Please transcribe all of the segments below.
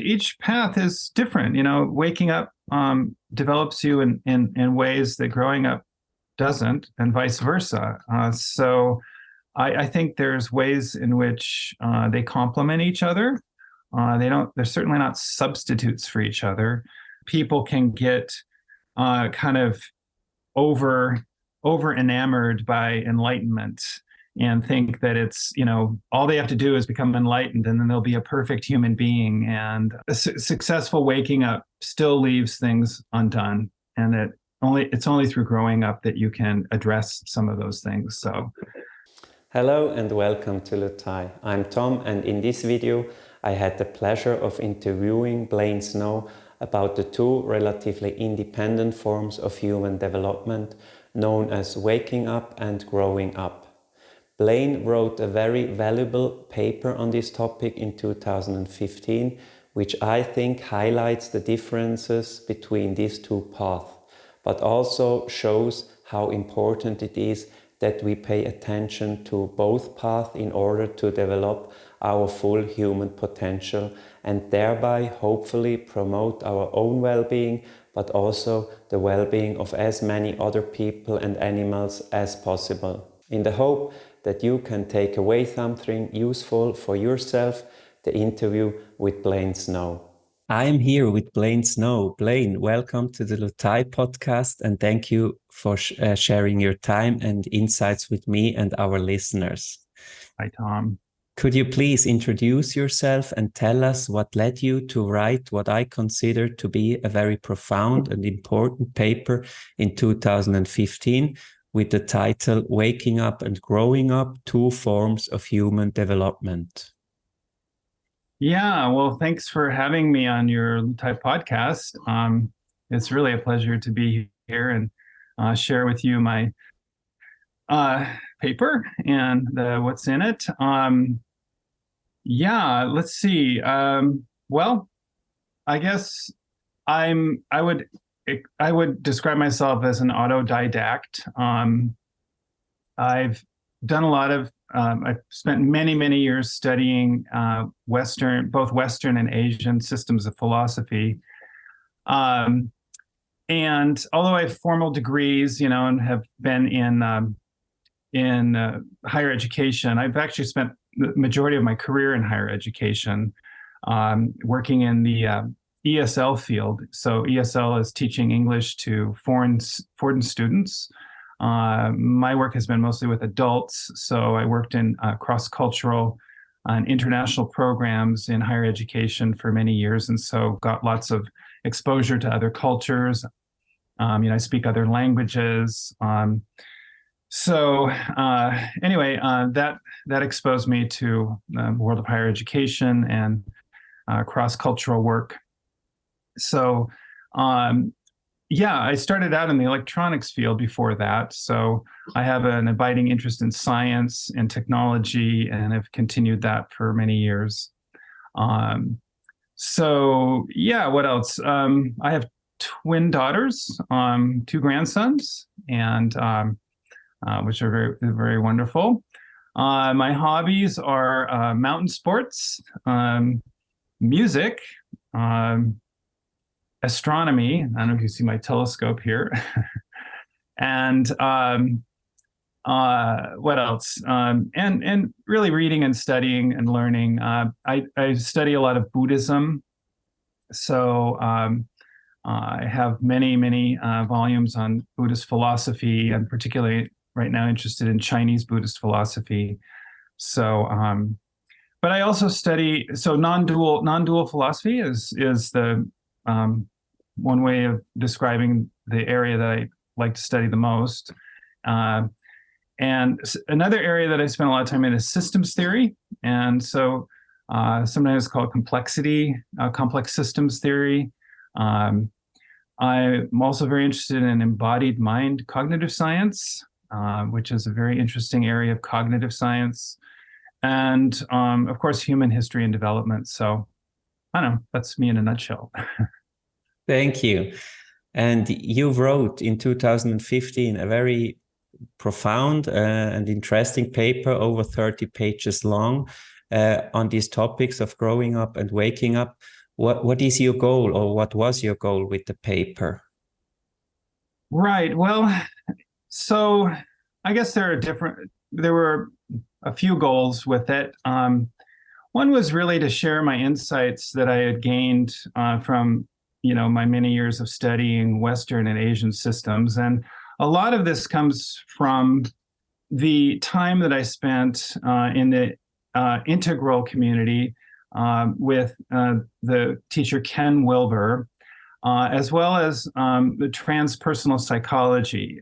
each path is different. Waking up develops you in ways that growing up doesn't, and vice versa. So I think there's ways in which they complement each other. They're certainly not substitutes for each other. People can get kind of over enamored by enlightenment and think that it's, all they have to do is become enlightened and then they'll be a perfect human being. And a successful waking up still leaves things undone. And it's only through growing up that you can address some of those things. So, hello and welcome to LUTTAI. I'm Tom, and in this video I had the pleasure of interviewing Blaine Snow about the two relatively independent forms of human development known as waking up and growing up. Blaine wrote a very valuable paper on this topic in 2015, which I think highlights the differences between these two paths, but also shows how important it is that we pay attention to both paths in order to develop our full human potential and thereby hopefully promote our own well-being, but also the well-being of as many other people and animals as possible. In the hope that you can take away something useful for yourself, the interview with Blaine Snow. I am here with Blaine Snow. Blaine, welcome to the LUTTAI podcast, and thank you for sharing your time and insights with me and our listeners. Hi, Tom. Could you please introduce yourself and tell us what led you to write what I consider to be a very profound and important paper in 2015 with the title Waking Up and Growing Up, Two Forms of Human Development? Yeah, well, thanks for having me on your LUTTAI podcast. It's really a pleasure to be here and share with you my paper and what's in it. Yeah, let's see. Well, I guess I would describe myself as an autodidact. I've done a lot of I've spent many years studying both Western and Asian systems of philosophy. And although I have formal degrees, and have been in higher education, I've actually spent the majority of my career in higher education, working in the ESL field. So ESL is teaching English to foreign students. My work has been mostly with adults, so I worked in cross-cultural and international programs in higher education for many years, and so got lots of exposure to other cultures. I speak other languages. Anyway, that exposed me to the world of higher education and cross-cultural work. So, yeah, I started out in the electronics field before that. So I have an abiding interest in science and technology, and have continued that for many years. So yeah, what else? I have twin daughters, two grandsons, and which are very, very wonderful. My hobbies are mountain sports, music, astronomy. I don't know if you see my telescope here. And what else? And really reading and studying and learning. I study a lot of Buddhism. So I have many volumes on Buddhist philosophy, and particularly right now interested in Chinese Buddhist philosophy. So, but I also study, so non-dual philosophy is the one way of describing the area that I like to study the most. And another area that I spend a lot of time in is systems theory. And so sometimes it's called complex systems theory. I'm also very interested in embodied mind cognitive science, which is a very interesting area of cognitive science. And of course, human history and development. So I don't know, that's me in a nutshell. Thank you. And you wrote in 2015 a very profound and interesting paper, over 30 pages long, on these topics of growing up and waking up. what is your goal, or what was your goal with the paper? Right. Well, so I guess there were a few goals with it. One was really to share my insights that I had gained from, my many years of studying Western and Asian systems. And a lot of this comes from the time that I spent in the integral community with the teacher Ken Wilber, as well as the transpersonal psychology.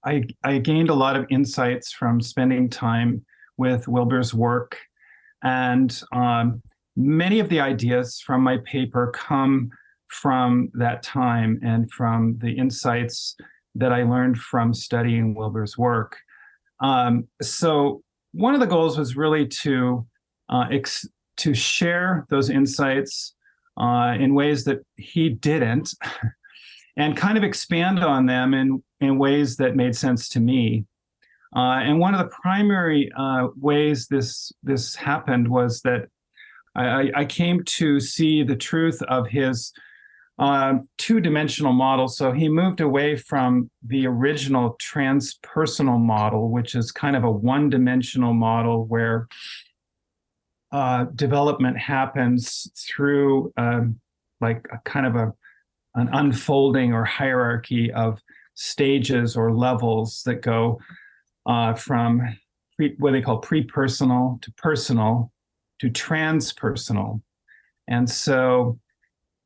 I gained a lot of insights from spending time with Wilber's work, and many of the ideas from my paper come from that time and from the insights that I learned from studying Wilber's work. So one of the goals was really to share those insights in ways that he didn't, and kind of expand on them in ways that made sense to me. And one of the primary ways this happened was that I came to see the truth of his two-dimensional model. So he moved away from the original transpersonal model, which is kind of a one-dimensional model where development happens through like a kind of an unfolding or hierarchy of stages or levels that go from what they call pre-personal to personal to transpersonal. And so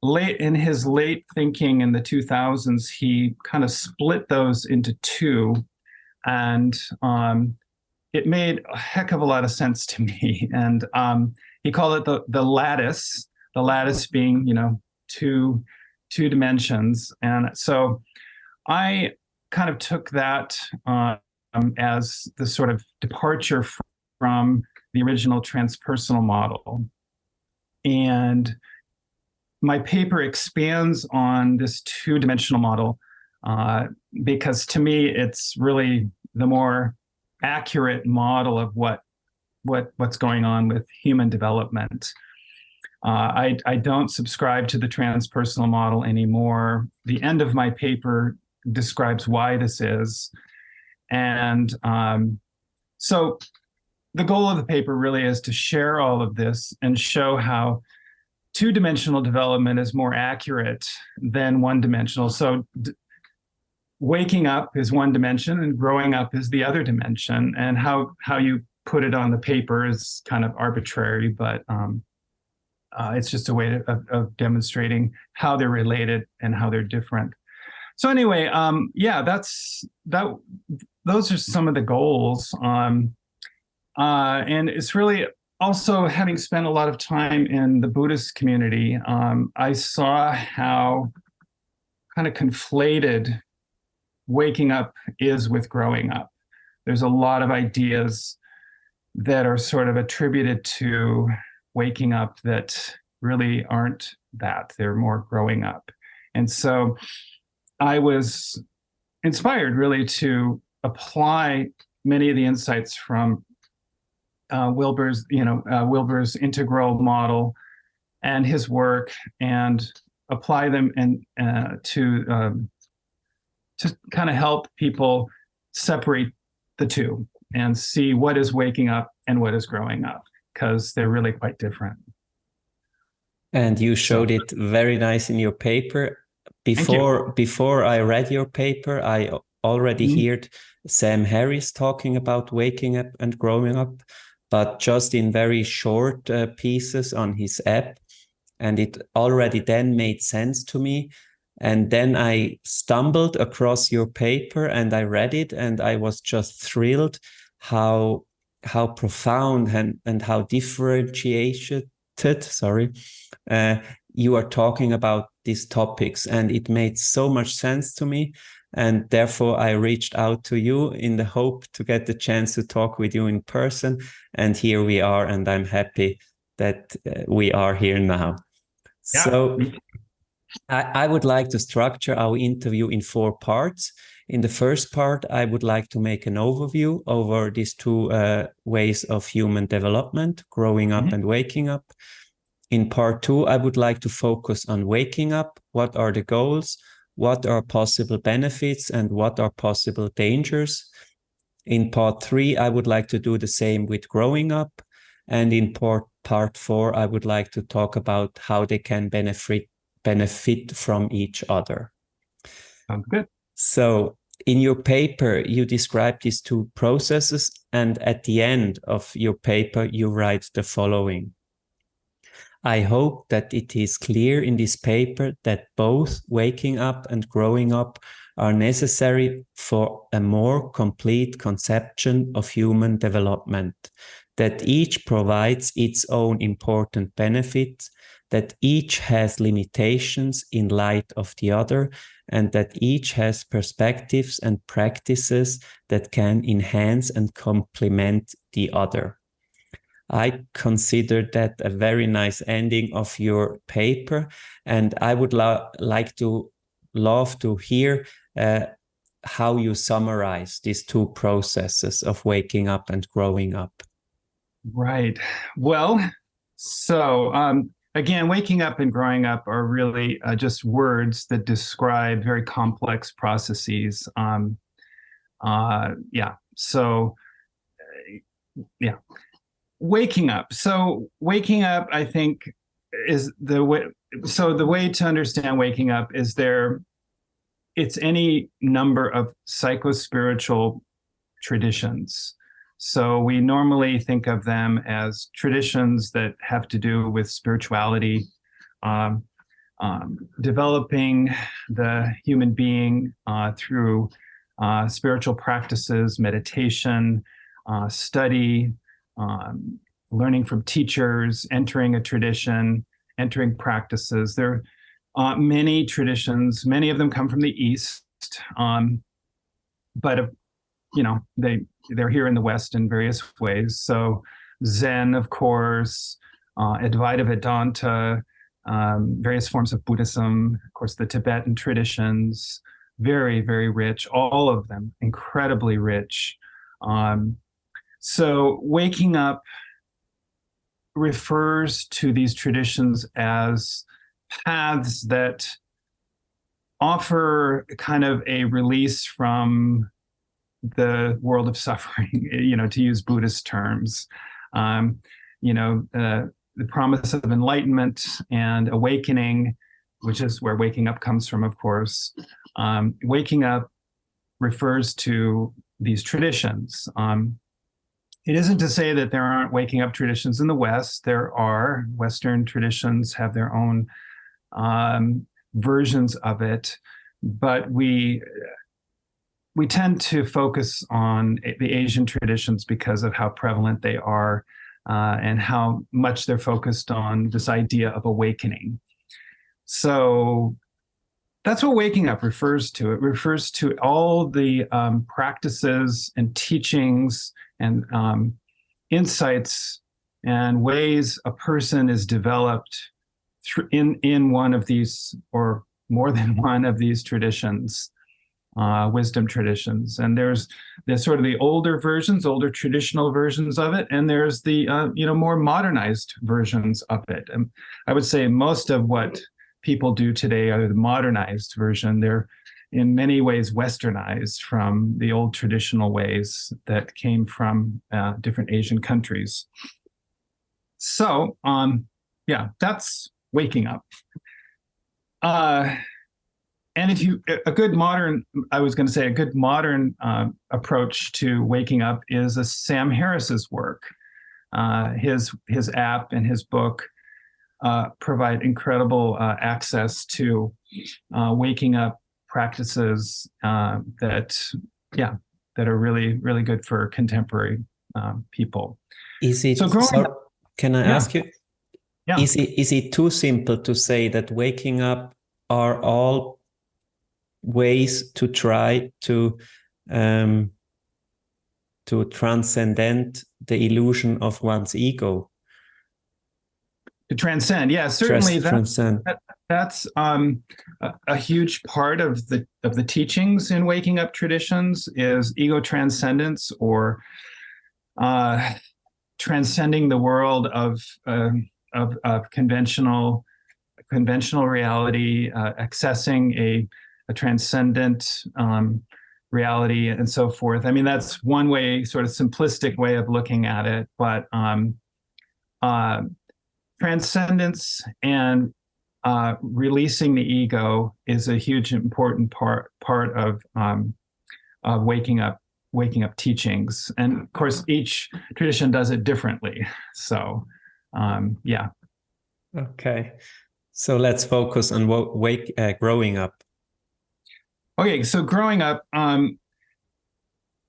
in his late thinking in the 2000s, he kind of split those into two, and it made a heck of a lot of sense to me. And he called it the lattice being, two dimensions. And so I kind of took that as the sort of departure from the original transpersonal model. And my paper expands on this two-dimensional model because to me, it's really the more accurate model of what's going on with human development. I don't subscribe to the transpersonal model anymore. The end of my paper describes why this is. And so the goal of the paper really is to share all of this and show how two-dimensional development is more accurate than one-dimensional. So waking up is one dimension and growing up is the other dimension. And how you put it on the paper is kind of arbitrary, but it's just a way of demonstrating how they're related and how they're different. So anyway, those are some of the goals. And it's really also, having spent a lot of time in the Buddhist community, I saw how kind of conflated waking up is with growing up. There's a lot of ideas that are sort of attributed to waking up that really aren't that. They're more growing up. And so I was inspired really to apply many of the insights from Wilber's integral model and his work, and apply them to kind of help people separate the two and see what is waking up and what is growing up, because they're really quite different. And you showed it very nice in your paper. Before I read your paper, I already heard Sam Harris talking about waking up and growing up, but just in very short pieces on his app. And it already then made sense to me. And then I stumbled across your paper and I read it, and I was just thrilled how profound and how differentiated, you are talking about these topics. And it made so much sense to me. And therefore, I reached out to you in the hope to get the chance to talk with you in person. And here we are, and I'm happy that we are here now. Yeah. So I would like to structure our interview in 4 parts. In the first part, I would like to make an overview over these two ways of human development, growing up and waking up. In part 2, I would like to focus on waking up. What are the goals? What are possible benefits and what are possible dangers? In part 3, I would like to do the same with growing up. And in part 4, I would like to talk about how they can benefit from each other. Sounds good. So in your paper, you describe these two processes, and at the end of your paper, you write the following. I hope that it is clear in this paper that both waking up and growing up are necessary for a more complete conception of human development, that each provides its own important benefits, that each has limitations in light of the other, and that each has perspectives and practices that can enhance and complement the other. I consider that a very nice ending of your paper, and I would love to hear how you summarize these two processes of waking up and growing up. Right. Well, so again, waking up and growing up are really just words that describe very complex processes. Yeah. So, yeah. Waking up. So waking up, I think, is the way. So the way to understand waking up is it's any number of psychospiritual traditions. So we normally think of them as traditions that have to do with spirituality, developing the human being through spiritual practices, meditation, study, learning from teachers, entering a tradition, entering practices. There are many traditions. Many of them come from the East, but they're here in the West in various ways. So Zen, of course, Advaita Vedanta, various forms of Buddhism, of course, the Tibetan traditions, very, very rich, all of them incredibly rich. So waking up refers to these traditions as paths that offer kind of a release from the world of suffering, to use Buddhist terms. The promise of enlightenment and awakening, which is where waking up comes from, of course. Waking up refers to these traditions. It isn't to say that there aren't waking up traditions in the West. There are. Western traditions have their own versions of it, but we tend to focus on the Asian traditions because of how prevalent they are and how much they're focused on this idea of awakening. So that's what waking up refers to. It refers to all the practices and teachings and insights and ways a person is developed in one of these or more than one of these traditions, wisdom traditions. And there's sort of the older traditional versions of it, and there's the more modernized versions of it. And I would say most of what people do today are the modernized version. They're in many ways westernized from the old traditional ways that came from different Asian countries. So, that's waking up. And a good modern approach to waking up is Sam Harris's work. His app and his book provide incredible access to waking up practices that are really, really good for contemporary people. Can I ask you? Yeah. Is it too simple to say that waking up are all ways to try to transcend the illusion of one's ego? To transcend, yeah, certainly. Transcend. That's a huge part of the teachings in waking up traditions is ego transcendence, or transcending the world of of conventional reality, accessing a transcendent reality, and so forth. I mean, that's one way, sort of simplistic way of looking at it, but transcendence and releasing the ego is a huge important part of waking up teachings. And of course, each tradition does it differently. So yeah. Okay. So let's focus on growing up. Okay, so growing up,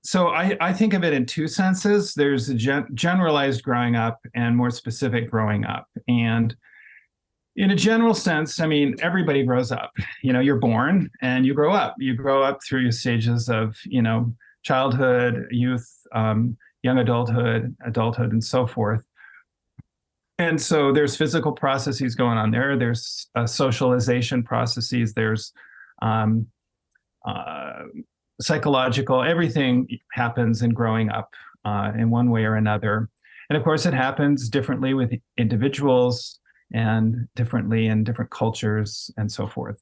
so I think of it in two senses. There's a generalized growing up and more specific growing up. And in a general sense, I mean, everybody grows up. You're born and you grow up. You grow up through your stages of, childhood, youth, young adulthood, and so forth. And so there's physical processes going on there. There's socialization processes. There's psychological. Everything happens in growing up in one way or another. And of course, it happens differently with individuals and differently in different cultures and so forth.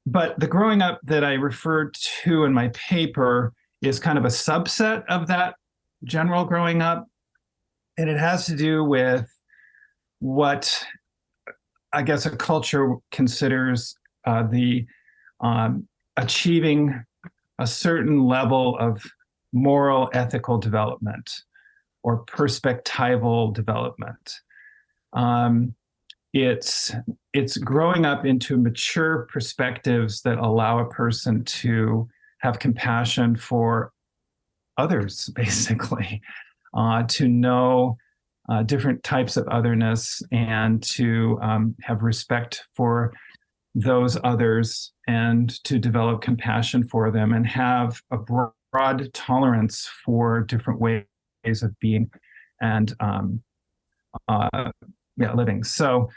But the growing up that I referred to in my paper is kind of a subset of that general growing up. And it has to do with what I guess a culture considers the achieving a certain level of moral, ethical development or perspectival development. It's growing up into mature perspectives that allow a person to have compassion for others, basically, to know different types of otherness and to have respect for those others and to develop compassion for them and have a broad tolerance for different ways of being and living. So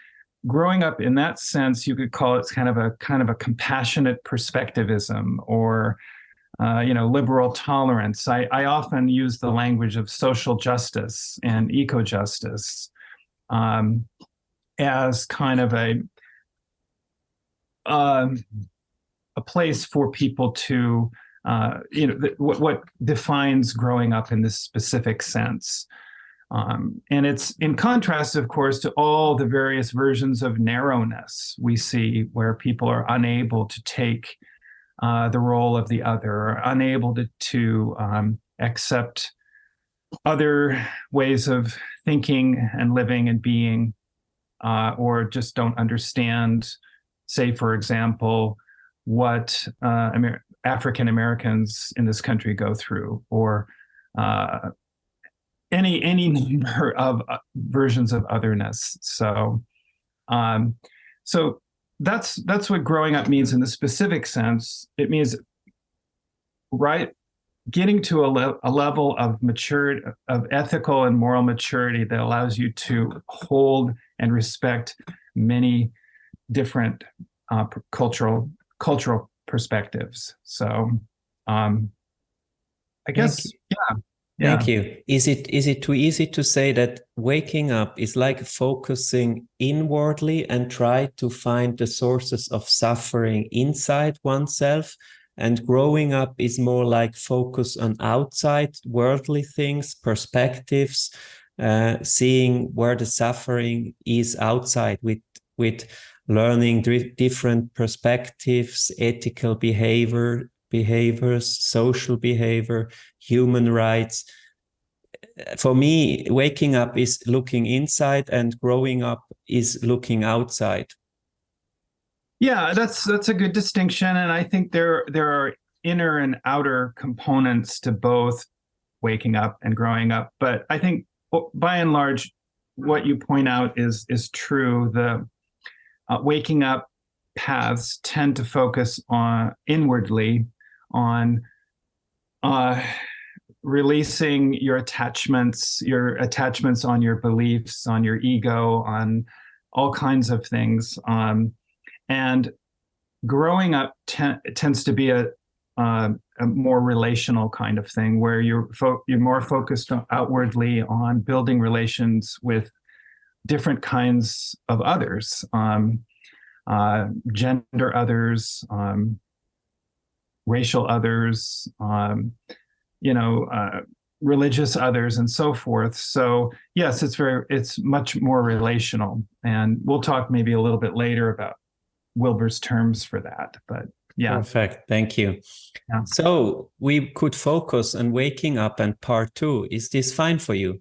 growing up in that sense, you could call it kind of a compassionate perspectivism or liberal tolerance. I often use the language of social justice and eco-justice as kind of a place for people to, what defines growing up in this specific sense. And it's in contrast, of course, to all the various versions of narrowness we see where people are unable to take the role of the other, or unable to accept other ways of thinking and living and being, or just don't understand, say, for example, what African Americans in this country go through, or any number of versions of otherness. So that's what growing up means in the specific sense. It means getting to a level of maturity, of ethical and moral maturity that allows you to hold and respect many different cultural perspectives. So I guess, yeah. Thank you. Is it too easy to say that waking up is like focusing inwardly and try to find the sources of suffering inside oneself, and growing up is more like focus on outside worldly things, perspectives, seeing where the suffering is outside with learning different perspectives, ethical behaviors, social behavior, human rights. For me, waking up is looking inside and growing up is looking outside. Yeah, that's a good distinction. And I think there are inner and outer components to both waking up and growing up. But I think by and large, what you point out is true. The waking up paths tend to focus inwardly on releasing your attachments on your beliefs, on your ego, on all kinds of things. And growing up tends to be a more relational kind of thing, where you're more focused outwardly on building relations with different kinds of others, gender others, racial others, you know, religious others, and so forth. So yes, it's much more relational, and we'll talk maybe a little bit later about Wilber's terms for that. But yeah. Perfect. Thank you. Yeah. So we could focus on waking up and part two. Is this fine for you?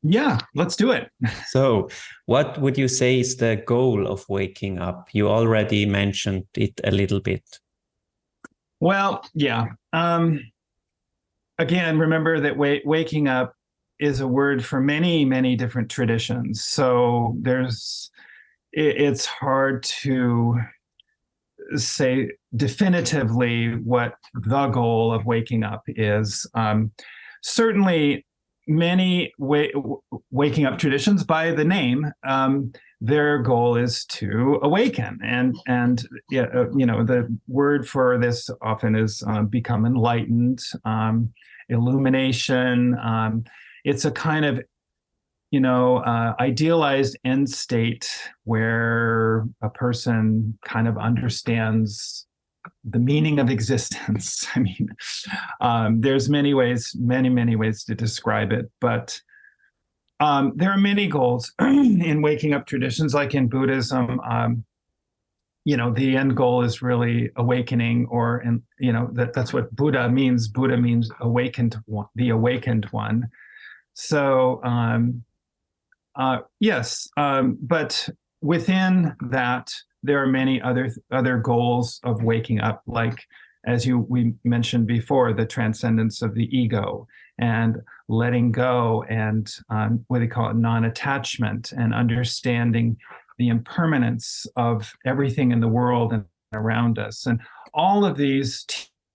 Yeah, let's do it. So what would you say is the goal of waking up? You already mentioned it a little bit. Well, yeah. Again, remember that waking up is a word for many, many different traditions. So it's hard to say definitively what the goal of waking up is. Certainly, many waking up traditions, by the name, their goal is to awaken, and you know, the word for this often is become enlightened, illumination. It's a kind of, you know, idealized end state where a person kind of understands the meaning of existence. I mean, there's many ways to describe it, but there are many goals in waking up traditions, like in Buddhism. You know, the end goal is really awakening, you know, that's what Buddha means. Buddha means awakened one, the awakened one. So yes, but within that, there are many other goals of waking up, like, as we mentioned before, the transcendence of the ego, and letting go, and what they call it, non-attachment, and understanding the impermanence of everything in the world and around us. And all of these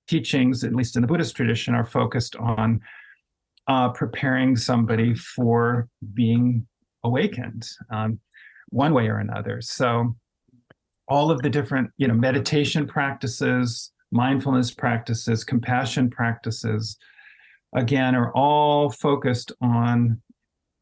teachings, at least in the Buddhist tradition, are focused on preparing somebody for being awakened, one way or another. So all of the different, you know, meditation practices, mindfulness practices, compassion practices, again, are all focused on,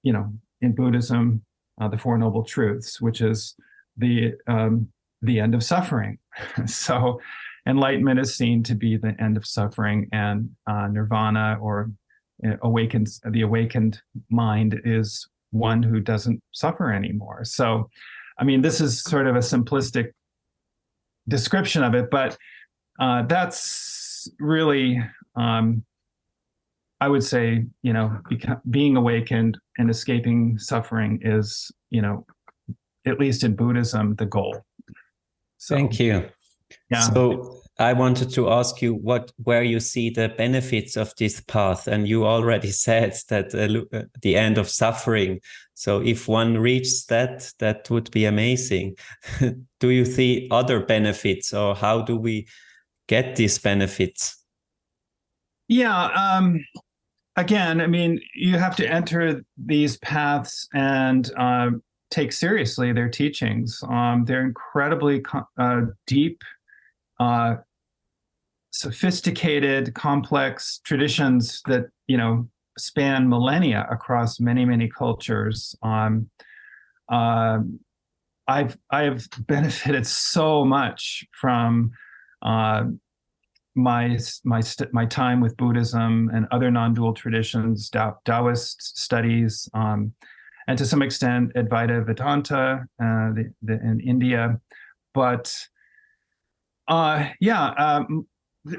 you know, in Buddhism, the Four Noble Truths, which is the end of suffering. So enlightenment is seen to be the end of suffering, and nirvana, or the awakened mind, is one who doesn't suffer anymore. So, I mean, this is sort of a simplistic description of it, but that's really, I would say, you know, being awakened and escaping suffering is, you know, at least in Buddhism, the goal. So, thank you. Yeah. So I wanted to ask you where you see the benefits of this path, and you already said that the end of suffering. So if one reaches that, that would be amazing. Do you see other benefits, or how do we get these benefits? Yeah. Again, I mean, you have to enter these paths and take seriously their teachings. They're incredibly deep, sophisticated, complex traditions that, you know, span millennia across many, many cultures. I've benefited so much from my time with Buddhism and other non-dual traditions, Taoist studies, and to some extent Advaita Vedanta in India. But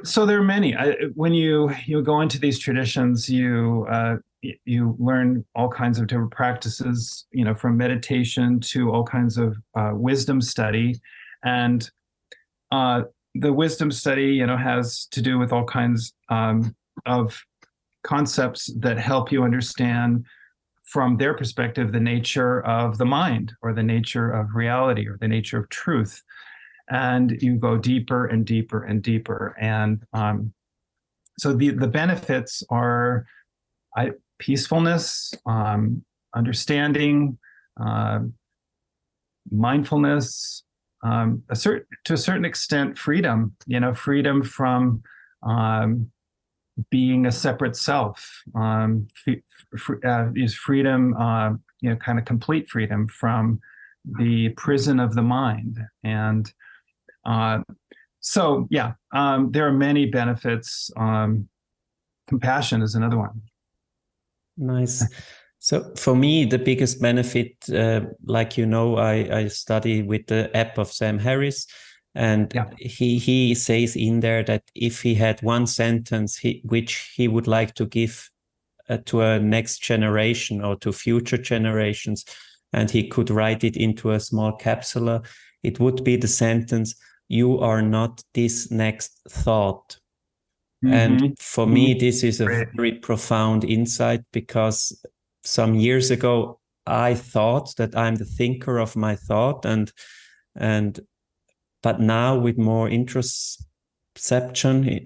so there are many. When you go into these traditions, you learn all kinds of different practices, you know, from meditation to all kinds of wisdom study, and the wisdom study, you know, has to do with all kinds of concepts that help you understand, from their perspective, the nature of the mind, or the nature of reality, or the nature of truth. And you go deeper and deeper and deeper. And so the benefits are peacefulness, understanding, mindfulness, to a certain extent, freedom. Freedom from being a separate self. Is freedom, kind of complete freedom from the prison of the mind. And so, yeah, there are many benefits. Compassion is another one. Nice. So for me, the biggest benefit, like I study with the app of Sam Harris, and Yeah. he says in there that if he had one sentence which he would like to give to a next generation or to future generations, and he could write it into a small capsule, it would be the sentence, "You are not this next thought." And for me, this is a very profound insight, because some years ago, I thought that I'm the thinker of my thought, but now with more introspection,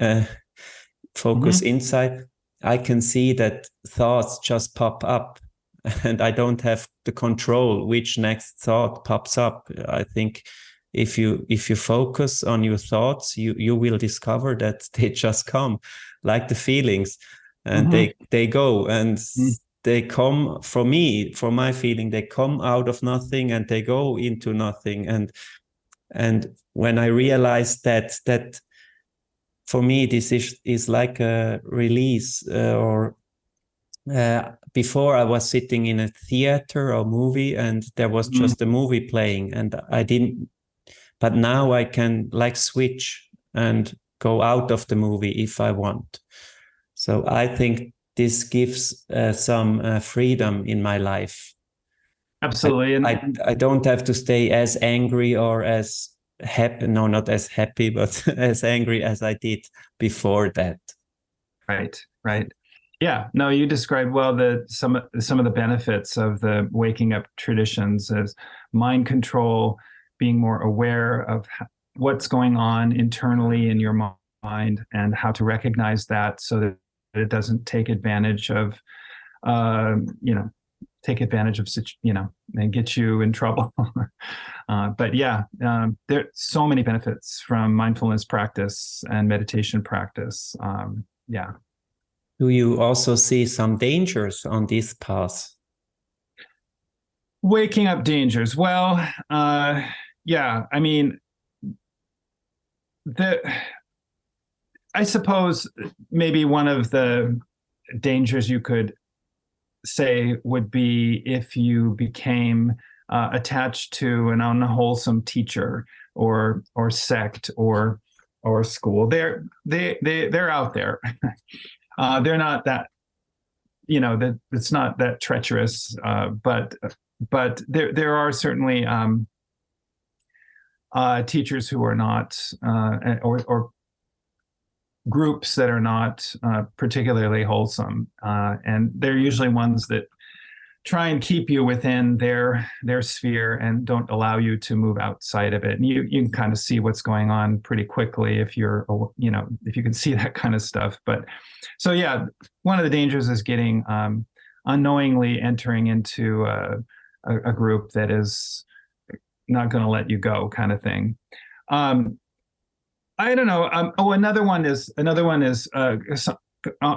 focus, insight, I can see that thoughts just pop up, and I don't have the control which next thought pops up. I think if you focus on your thoughts, you will discover that they just come, like the feelings, and they go, and they come, for me, for my feeling, they come out of nothing and they go into nothing. And when I realized that for me this is like a release, before I was sitting in a theater or movie and there was just a movie playing, and I didn't, but now I can like switch and go out of the movie if I want. So I think this gives some freedom in my life. Absolutely. I don't have to stay as angry or as happy, no, not as happy, but as angry as I did before that. Right. Yeah, no, you described well some of the benefits of the waking up traditions as mind control, being more aware of what's going on internally in your mind and how to recognize that so that it doesn't take advantage of, and get you in trouble. But yeah, there are so many benefits from mindfulness practice and meditation practice. Yeah. Do you also see some dangers on this path? Waking up dangers. Well, yeah, I mean, I suppose maybe one of the dangers you could say would be if you became attached to an unwholesome teacher or sect or school. They're out there. They're not that, that it's not that treacherous, but there are certainly teachers who are not, or groups that are not particularly wholesome, and they're usually ones that try and keep you within their sphere and don't allow you to move outside of it. And you can kind of see what's going on pretty quickly if you're, if you can see that kind of stuff. But so, yeah, one of the dangers is getting unknowingly entering into a group that is not going to let you go, kind of thing. I don't know. Another one is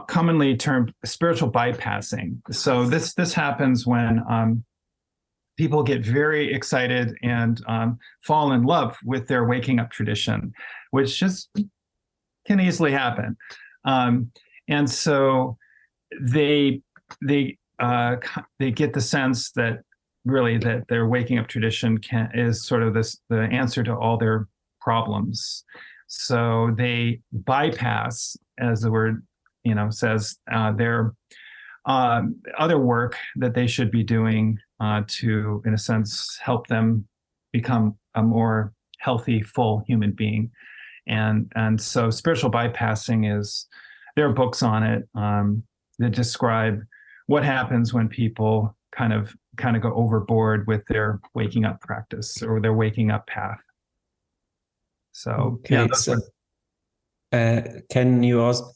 commonly termed spiritual bypassing. So this happens when people get very excited and fall in love with their waking up tradition, which just can easily happen. And so they get the sense that really that their waking up tradition is sort of the answer to all their problems. So they bypass, as the word says, their other work that they should be doing to, in a sense, help them become a more healthy, full human being. And so spiritual bypassing there are books on it that describe what happens when people kind of go overboard with their waking up practice or their waking up path. So, okay, yeah, can you also?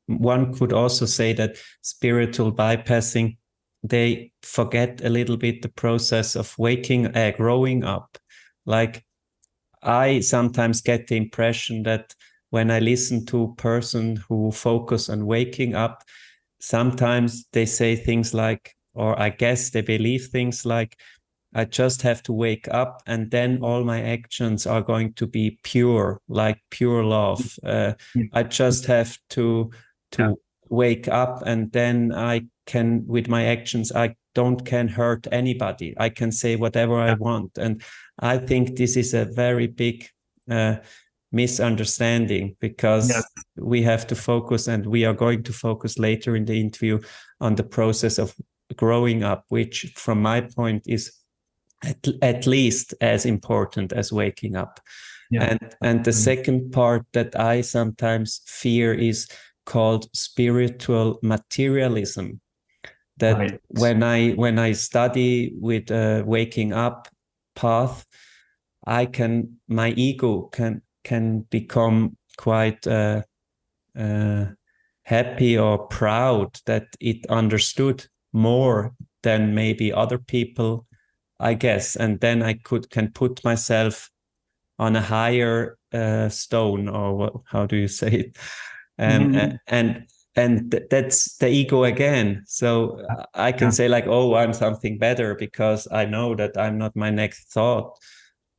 One could also say that spiritual bypassing, they forget a little bit the process of growing up. Like I sometimes get the impression that when I listen to a person who focus on waking up, sometimes they say things like, or I guess they believe things like, I just have to wake up and then all my actions are going to be pure, like pure love. I just have Yeah, to wake up and then I can, with my actions, I don't can hurt anybody. I can say whatever I yeah, want. And I think this is a very big uh, misunderstanding, yes, because we have to focus, and we are going to focus later in the interview on the process of growing up, which from my point is at least as important as waking up. yeah. And the second part that I sometimes fear is called spiritual materialism. That Right. when I study with a waking up path, my ego can become quite uh, happy or proud that it understood more than maybe other people, I guess. And then I can put myself on a higher stone, or how do you say it? Um, Mhm. that's the ego again. So I can Yeah, say like, oh, I'm something better because I know that I'm not my next thought.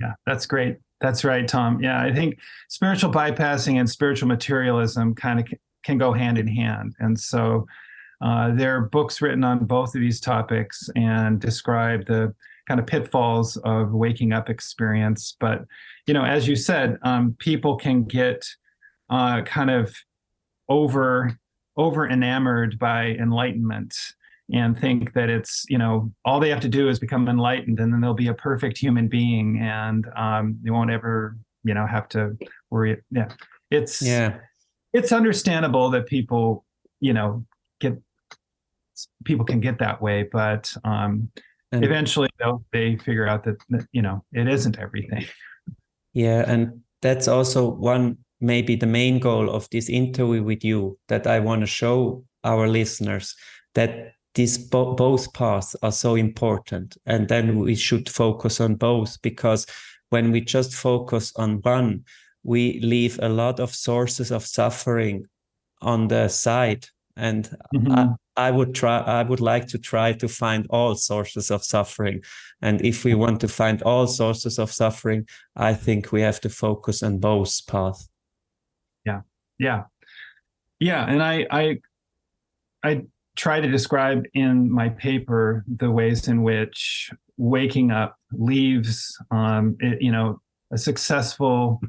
yeah, that's great. That's right, Tom. Yeah, I think spiritual bypassing and spiritual materialism kind of can go hand in hand. And so there are books written on both of these topics and describe the kind of pitfalls of waking up experience. But, as you said, people can get kind of over over enamored by enlightenment and think that it's all they have to do is become enlightened and then they'll be a perfect human being and they won't ever have to worry. Yeah, it's Yeah. it's understandable that you know get people can get that way, but And eventually they figure out that it isn't everything. yeah, and that's also one, maybe the main goal of this interview with you, that I want to show our listeners that these both paths are so important. And then we should focus on both, because when we just focus on one, we leave a lot of sources of suffering on the side. And I, Mhm. I would like to try to find all sources of suffering. And if we want to find all sources of suffering, I think we have to focus on both paths. Yeah, yeah, yeah. And I try to describe in my paper the ways in which waking up leaves, a successful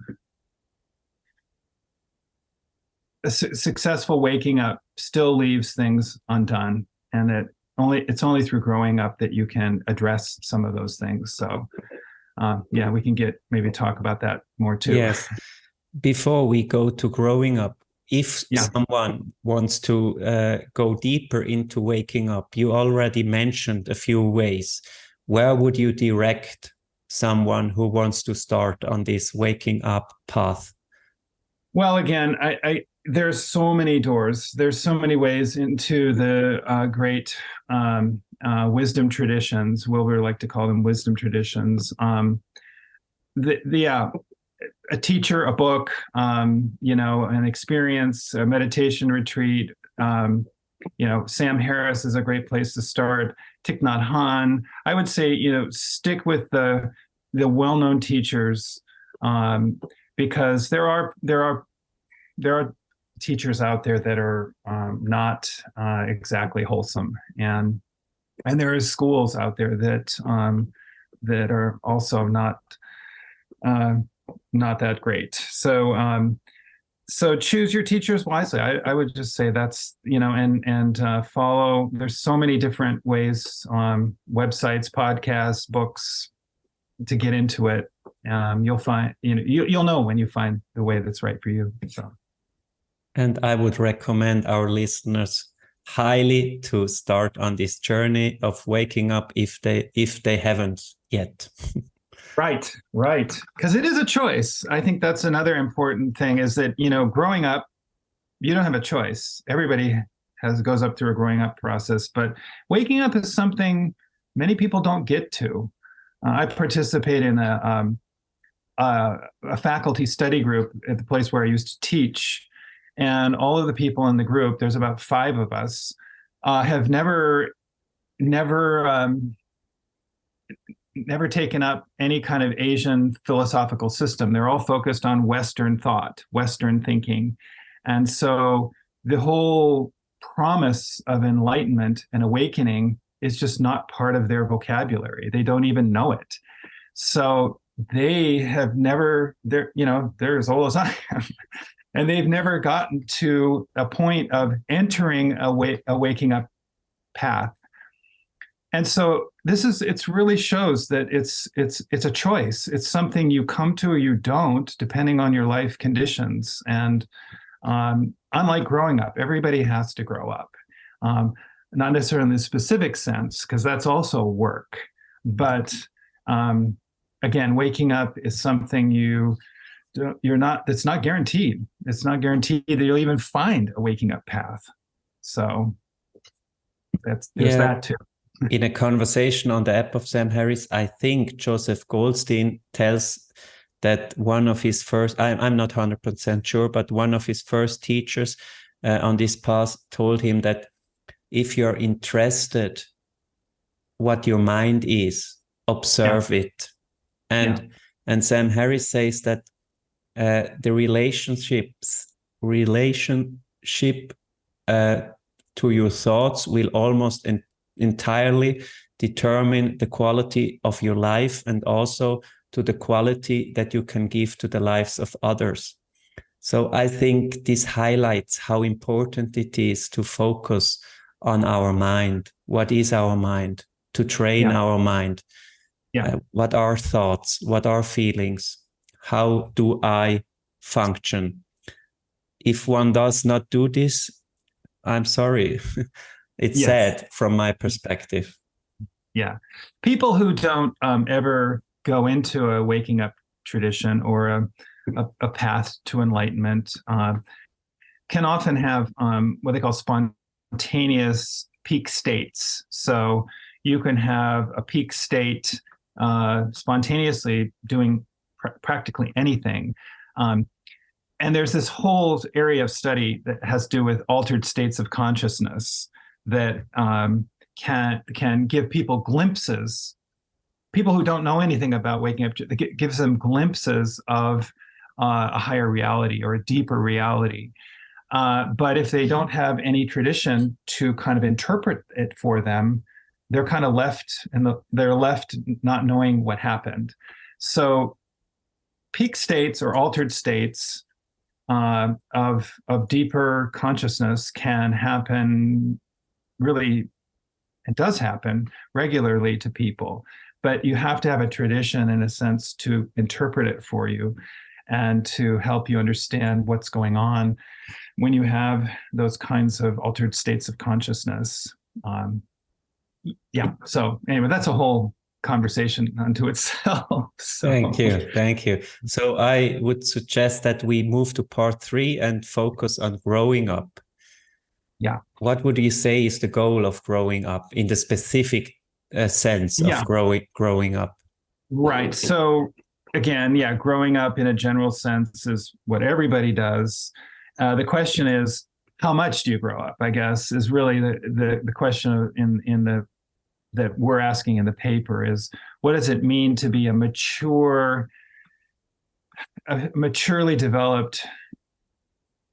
waking up still leaves things undone, and that it's only through growing up that you can address some of those things. So, yeah, we can maybe talk about that more too. Yes. Before we go to growing up, if Yeah. someone wants to go deeper into waking up, you already mentioned a few ways. Where would you direct someone who wants to start on this waking up path? Well, again, there's so many doors. There's so many ways into the great wisdom traditions. Wilber like to call them wisdom traditions. A teacher, a book, an experience, a meditation retreat. Sam Harris is a great place to start. Thich Nhat Hanh. I would say, stick with the well-known teachers, because there are teachers out there that are not exactly wholesome, and there is schools out there that are also uh, not that great. So choose your teachers wisely. I would just say that's and follow. There's so many different ways, websites, podcasts, books to get into it. You'll find you'll know when you find the way that's right for you. So. And I would recommend our listeners highly to start on this journey of waking up if they haven't yet. Right, right. Because it is a choice. I think that's another important thing is that, growing up, you don't have a choice. Everybody goes up through a growing up process, but waking up is something many people don't get to. I participate in a faculty study group at the place where I used to teach, and all of the people in the group, there's about 5 of us, have never taken up any kind of Asian philosophical system. They're all focused on Western thought, Western thinking. And so the whole promise of enlightenment and awakening is just not part of their vocabulary. They don't even know it. So they have never, they're as old as I am, and they've never gotten to a point of entering a waking up path. And so it really shows that it's a choice. It's something you come to or you don't, depending on your life conditions. And unlike growing up, everybody has to grow up. Not necessarily in the specific sense, because that's also work. But again, waking up is something that's not guaranteed. It's not guaranteed that you'll even find a waking up path. So there's that too. In a conversation on the app of Sam Harris, I think Joseph Goldstein tells that one of his first, I'm not 100% sure, but one of his first teachers on this path told him that if you're interested what your mind is, observe it. And Sam Harris says that the relationship to your thoughts will almost entirely determine the quality of your life, and also to the quality that you can give to the lives of others. So I think this highlights how important it is to focus on our mind. What is our mind? To train our mind. What are thoughts? What are feelings? How do I function? If one does not do this, I'm sorry. It's sad from my perspective. Yeah. People who don't ever go into a waking up tradition or a path to enlightenment can often have what they call spontaneous peak states. So you can have a peak state spontaneously doing practically anything. And there's this whole area of study that has to do with altered states of consciousness that can give people glimpses. People who don't know anything about waking up, it gives them glimpses of a higher reality or a deeper reality. But if they don't have any tradition to kind of interpret it for them, they're kind of left, they're left not knowing what happened. So peak states or altered states of deeper consciousness can happen really, it does happen regularly to people, but you have to have a tradition in a sense to interpret it for you and to help you understand what's going on when you have those kinds of altered states of consciousness. So anyway, that's a whole conversation unto itself. So. Thank you. So I would suggest that we move to part 3 and focus on growing up. Yeah. What would you say is the goal of growing up in the specific sense of growing up? Right. So again, growing up in a general sense is what everybody does. The question is, how much do you grow up? I guess is really the question that we're asking in the paper is, what does it mean to be a maturely developed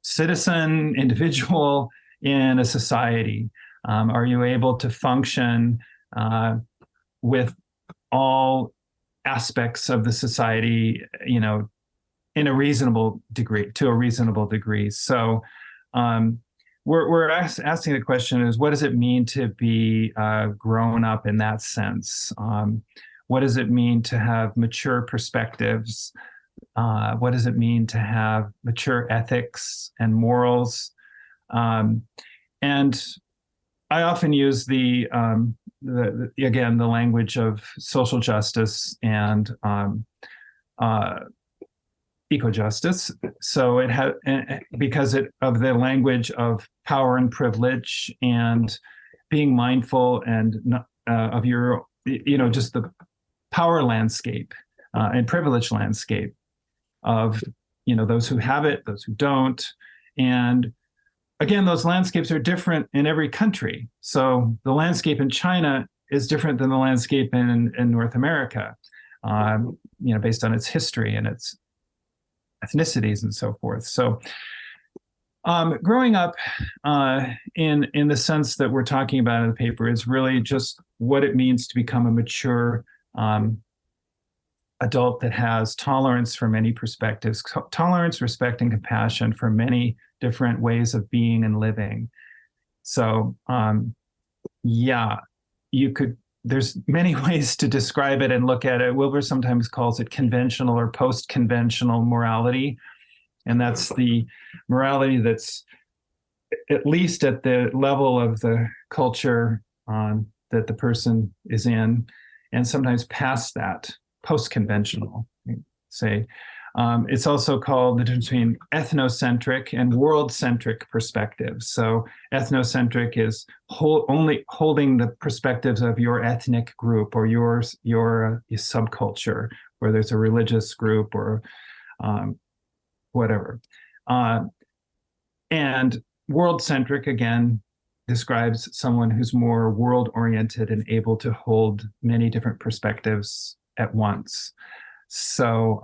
citizen, individual in a society? Are you able to function with all aspects of the society, in a reasonable degree? So we're asking the question is, what does it mean to be grown up in that sense? What does it mean to have mature perspectives? What does it mean to have mature ethics and morals? And I often use the language of social justice and eco-justice. So it has, because of the language of power and privilege and being mindful and of your, just the power landscape and privilege landscape of, those who have it, those who don't. And again, those landscapes are different in every country. So the landscape in China is different than the landscape in North America, based on its history and its ethnicities and so forth. So growing up in the sense that we're talking about in the paper is really just what it means to become a mature adult that has tolerance for many perspectives, tolerance, respect, and compassion for many different ways of being and living. So there's many ways to describe it and look at it. Wilber sometimes calls it conventional or post-conventional morality. And that's the morality that's at least at the level of the culture that the person is in, and sometimes past that, post-conventional, say. It's also called the difference between ethnocentric and world-centric perspectives. So ethnocentric is only holding the perspectives of your ethnic group or your subculture, whether it's a religious group or whatever. And world-centric, again, describes someone who's more world-oriented and able to hold many different perspectives at once. So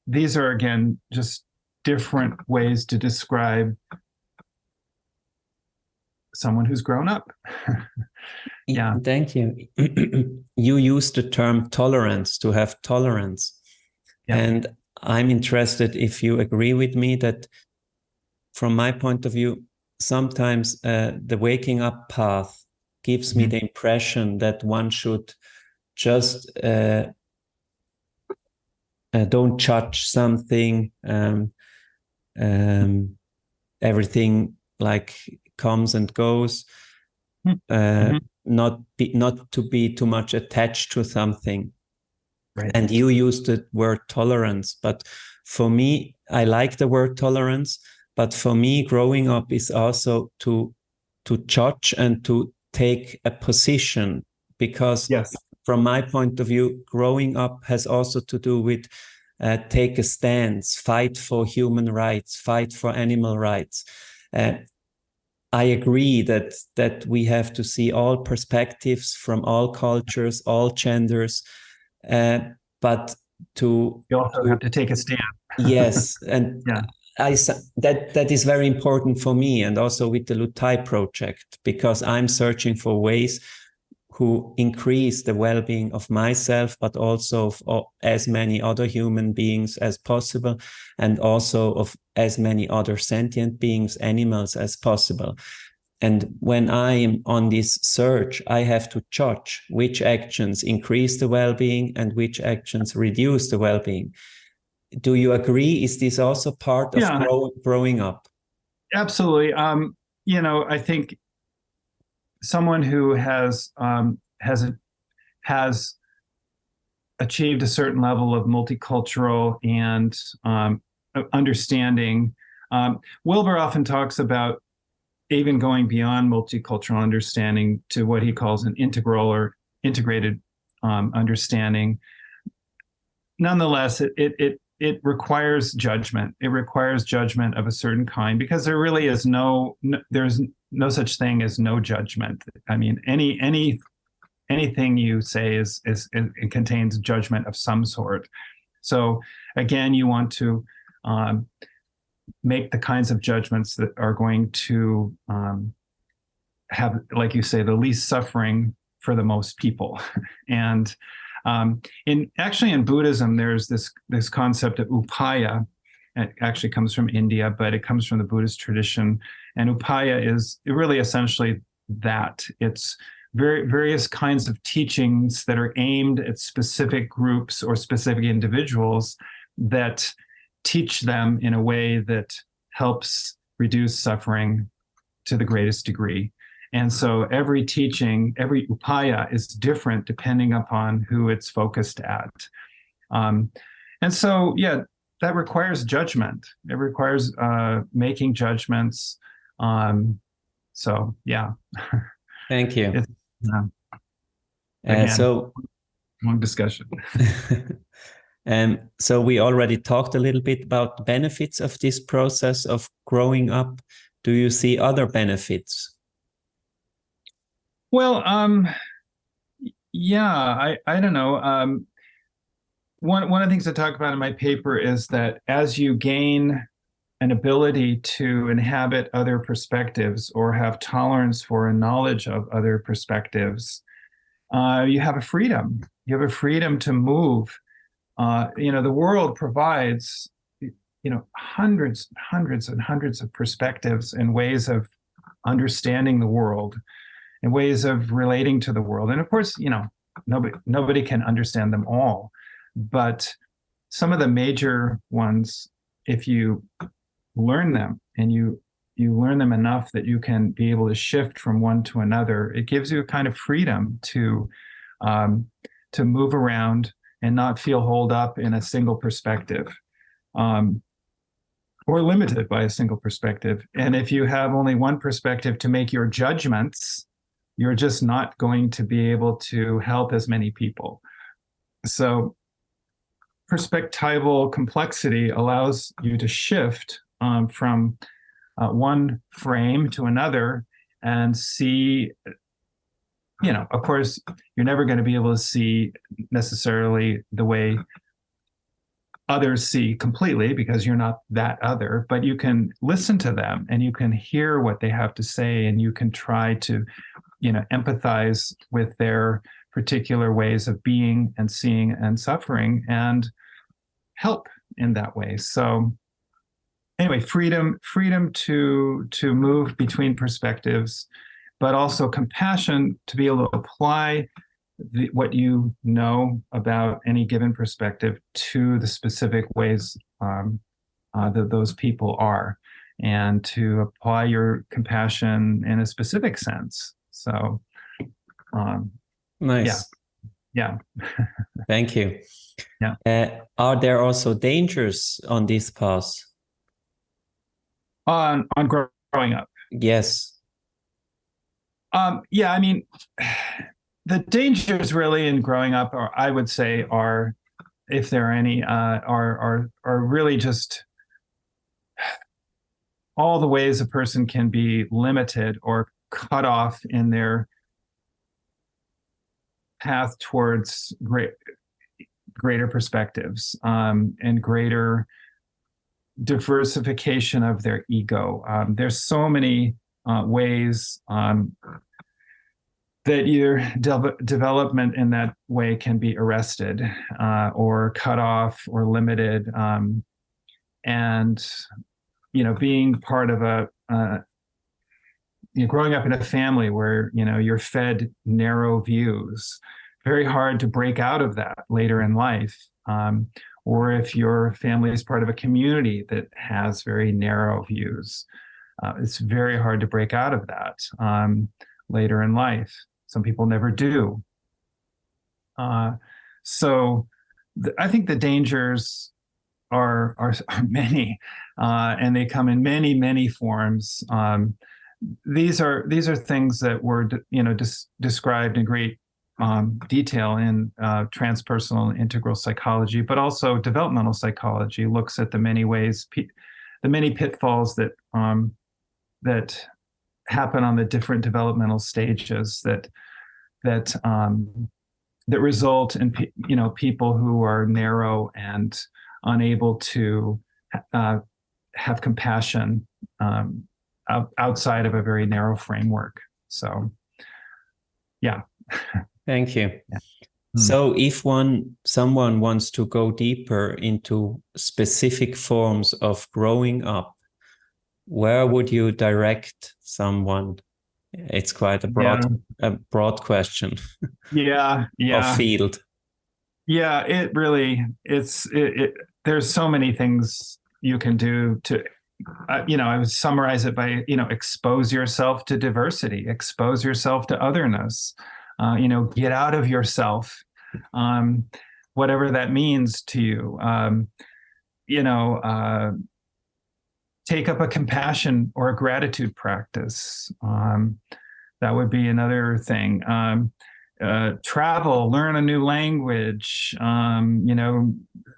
these are, again, just different ways to describe someone who's grown up. Yeah. Thank you. You used the term tolerance, to have tolerance. Yeah. And I'm interested if you agree with me that from my point of view, sometimes the waking up path gives me the impression that one should just don't judge something, everything like comes and goes, not to be too much attached to something. Right. And you used the word tolerance, but for me, I like the word tolerance, but for me, growing up is also to judge and to take a position, because yes, from my point of view, growing up has also to do with take a stance, fight for human rights, fight for animal rights. I agree that we have to see all perspectives from all cultures, all genders, but you also have to take a stand. Yes, and yeah. That is very important for me, and also with the LUTTAI project, because I'm searching for ways who increase the well-being of myself, but also of as many other human beings as possible, and also of as many other sentient beings, animals as possible. And when I am on this search, I have to judge which actions increase the well-being and which actions reduce the well-being. Do you agree? Is this also part of growing up? Absolutely. I think someone who has achieved a certain level of multicultural and understanding. Wilber often talks about even going beyond multicultural understanding to what he calls an integral or integrated understanding. Nonetheless, it requires judgment. It requires judgment of a certain kind, because there really is there's no such thing as no judgment. I mean, anything you say it contains judgment of some sort. So again, you want to make the kinds of judgments that are going to have, like you say, the least suffering for the most people. And in Buddhism, there's this concept of upaya. It actually comes from India, but it comes from the Buddhist tradition. And upaya is really essentially that. It's various kinds of teachings that are aimed at specific groups or specific individuals that teach them in a way that helps reduce suffering to the greatest degree. And so every teaching, every upaya is different depending upon who it's focused at. And so, yeah, that requires judgment. It requires making judgments. So, yeah. Thank you. Again, long discussion. So we already talked a little bit about the benefits of this process of growing up. Do you see other benefits? Well, yeah, I don't know. One of the things I talk about in my paper is that as you gain an ability to inhabit other perspectives or have tolerance for a knowledge of other perspectives, you have a freedom. You have a freedom to move. The world provides, hundreds and hundreds of perspectives and ways of understanding the world and ways of relating to the world. And of course, nobody can understand them all, but some of the major ones, if you learn them and you learn them enough that you can be able to shift from one to another, it gives you a kind of freedom to move around and not feel holed up in a single perspective, or limited by a single perspective. And if you have only one perspective to make your judgments, you're just not going to be able to help as many people. So perspectival complexity allows you to shift from one frame to another and see, of course, you're never going to be able to see necessarily the way others see completely because you're not that other, but you can listen to them and you can hear what they have to say and you can try to, empathize with their particular ways of being and seeing and suffering and help in that way. So anyway, freedom to move between perspectives, but also compassion to be able to apply what you know about any given perspective to the specific ways that those people are, and to apply your compassion in a specific sense. So, Nice. Yeah. Thank you. Yeah. Are there also dangers on this path? On growing up. Yes. Yeah, I mean, the dangers really in growing up, or I would say, are, if there are any, are really just all the ways a person can be limited or cut off in their path towards greater perspectives, and greater diversification of their ego. There's so many ways that your development in that way can be arrested, or cut off or limited. And, being part of growing up in a family where, you're fed narrow views, very hard to break out of that later in life. Or if your family is part of a community that has very narrow views, it's very hard to break out of that later in life. Some people never do. So I think the dangers are many, and they come in many, many forms. These are things that were described in great detail in transpersonal and integral psychology, but also developmental psychology looks at the many ways, the many pitfalls that that happen on the different developmental stages that result in people who are narrow and unable to have compassion outside of a very narrow framework. So, yeah. Thank you. Yeah. So if someone wants to go deeper into specific forms of growing up, where would you direct someone? It's quite a broad question. Yeah. Of field. Yeah, it really, there's so many things you can do to, I would summarize it by, expose yourself to diversity, expose yourself to otherness, get out of yourself, whatever that means to you, take up a compassion or a gratitude practice. That would be another thing. travel, learn a new language,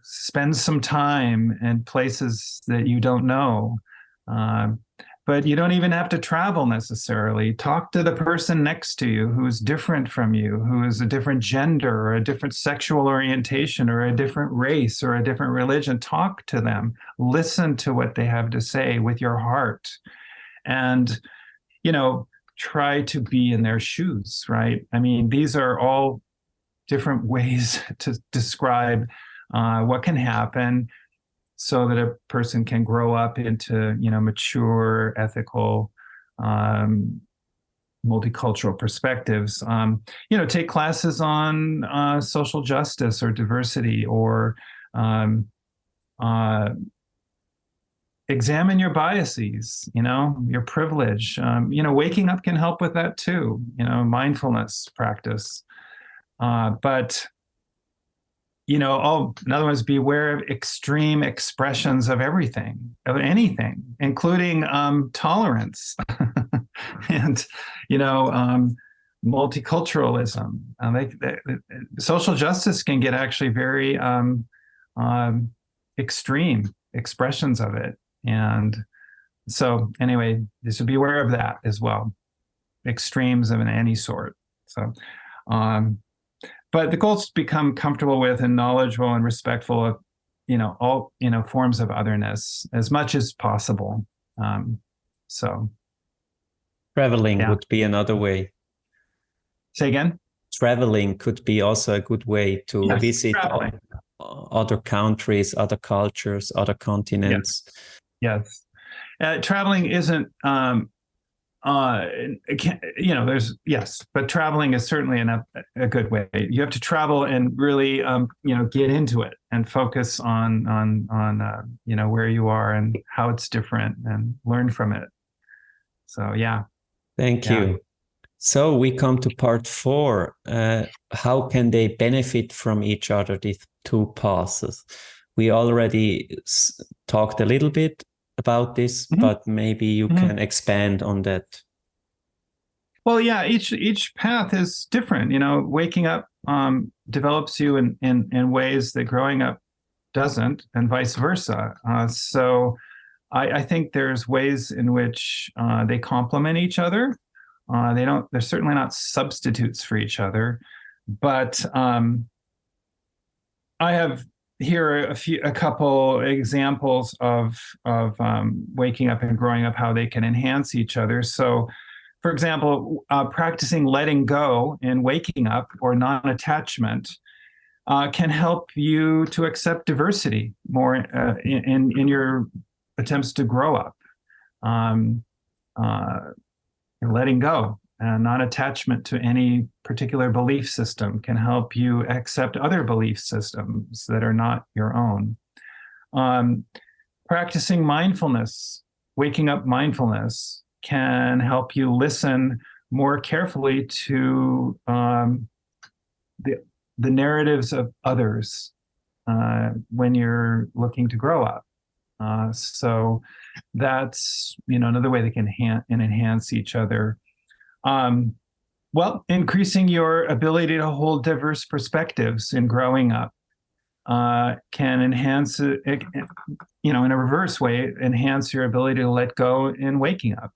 spend some time in places that you don't know. Um, but you don't even have to travel necessarily. Talk to the person next to you who's different from you, who is a different gender or a different sexual orientation or a different race or a different religion. Talk to them. Listen to what they have to say with your heart. And, try to be in their shoes, right? I mean, these are all different ways to describe what can happen so that a person can grow up into, mature, ethical, multicultural perspectives. Take classes on social justice or diversity, or examine your biases, your privilege. Waking up can help with that too, mindfulness practice. But in other words, be aware of extreme expressions of everything, of anything, including tolerance and, multiculturalism. Social justice can get actually very extreme expressions of it. And so anyway, you should be aware of that as well, extremes of any sort. So, but the goal is to become comfortable with and knowledgeable and respectful of, all, forms of otherness as much as possible. So Traveling would be another way. Say again? Traveling could be also a good way to visit other countries, other cultures, other continents. Yes. Traveling isn't, but traveling is certainly a good way. You have to travel and really, get into it and focus on where you are and how it's different and learn from it. So, yeah. Thank you. So we come to part 4. How can they benefit from each other, these two paths? We already talked a little bit about this, but maybe you can expand on that. Well, yeah, each path is different. Waking up develops you in ways that growing up doesn't, and vice versa. So I think there's ways in which they complement each other. They're certainly not substitutes for each other, but I have here a couple examples of waking up and growing up, how they can enhance each other. So, for example, practicing letting go in waking up or non-attachment can help you to accept diversity more in your attempts to grow up. Letting go and non-attachment to any particular belief system can help you accept other belief systems that are not your own. Practicing mindfulness, waking up mindfulness, can help you listen more carefully to the narratives of others when you're looking to grow up. So that's another way they can enhance each other. Well, increasing your ability to hold diverse perspectives in growing up can enhance it, in a reverse way, enhance your ability to let go in waking up.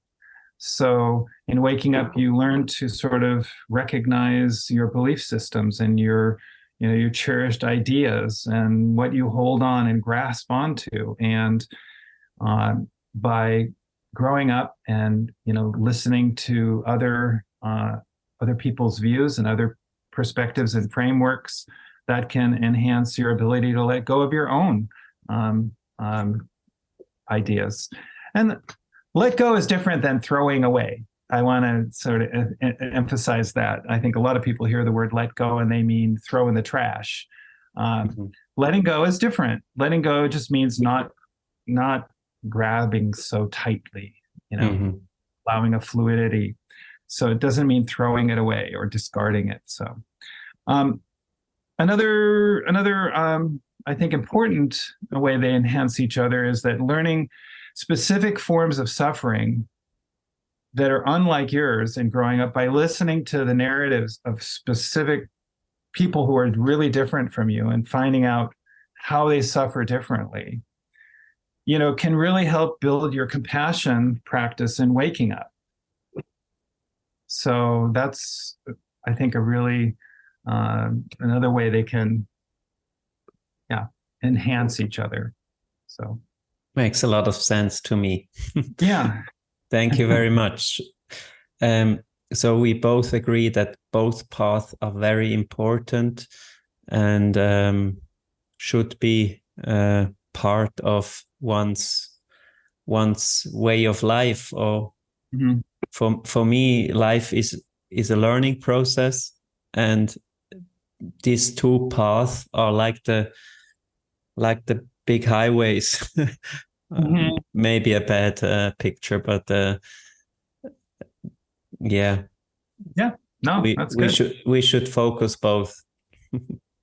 So in waking up, you learn to sort of recognize your belief systems and your cherished ideas and what you hold on and grasp onto. And by growing up and listening to other people's views and other perspectives and frameworks, that can enhance your ability to let go of your own ideas. And let go is different than throwing away. I want to sort of emphasize that. I think a lot of people hear the word let go and they mean throw in the trash. Letting go is different. Letting go just means not grabbing so tightly, allowing a fluidity. So it doesn't mean throwing it away or discarding it. So another I think important way they enhance each other is that learning specific forms of suffering that are unlike yours in growing up by listening to the narratives of specific people who are really different from you and finding out how they suffer differently, can really help build your compassion practice in waking up. So that's, I think, a really another way they can, enhance each other. So Makes a lot of sense to me. yeah. Thank you very much. So we both agree that both paths are very important and should be part of one's way of life. Or Mhm. for me, life is a learning process, and these two paths are like the big highways. Mhm. Maybe a bad picture, but yeah, Yeah, no, that's we good. should focus both.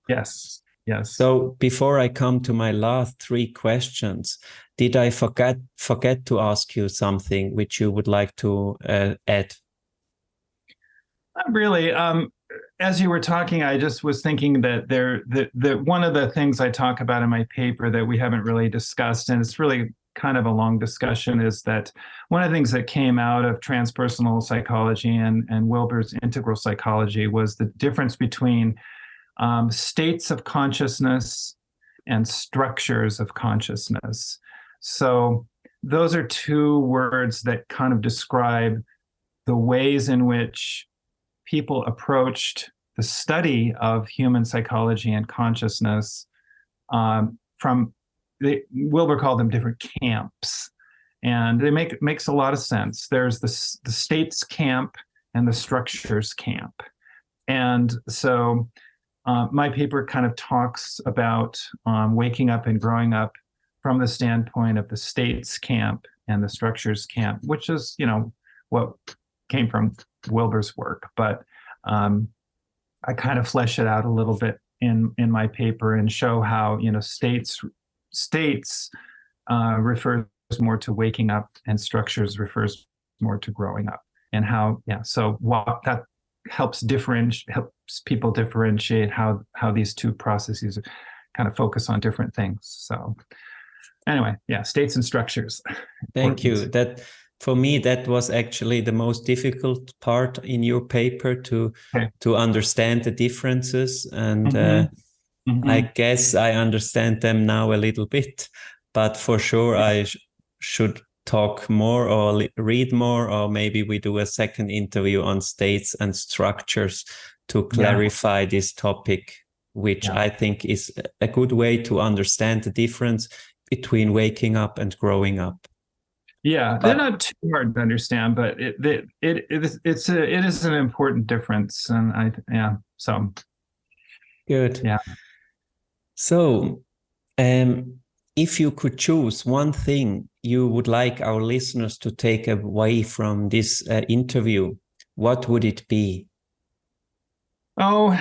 Yes, yes. So before I come to my last three questions, did I forget to ask you something which you would like to add? Not really. As you were talking, I just was thinking that one of the things I talk about in my paper that we haven't really discussed, and it's really kind of a long discussion, is that one of the things that came out of transpersonal psychology and Wilber's integral psychology was the difference between states of consciousness and structures of consciousness. So those are two words that kind of describe the ways in which people approached the study of human psychology and consciousness from Wilber called them different camps, and they makes a lot of sense. There's the states camp and the structures camp, and so my paper kind of talks about waking up and growing up from the standpoint of the states camp and the structures camp, which is what came from Wilber's work, but I kind of flesh it out a little bit in my paper and show how states refers more to waking up and structures refers more to growing up, and how so that helps people differentiate how these two processes kind of focus on different things. So anyway, states and structures. Thank you. Important. That for me, that was actually the most difficult part in your paper Okay. to understand the differences, and I Mm-hmm. guess I understand them now a little bit, but for sure I should talk more or read more, or maybe we do a second interview on states and structures to clarify this topic, which I think is a good way to understand the difference between waking up and growing up. Yeah, they're But not too hard to understand, but it is an important difference, and so good. yeah. So, if you could choose one thing you would like our listeners to take away from this interview, what would it be? Oh,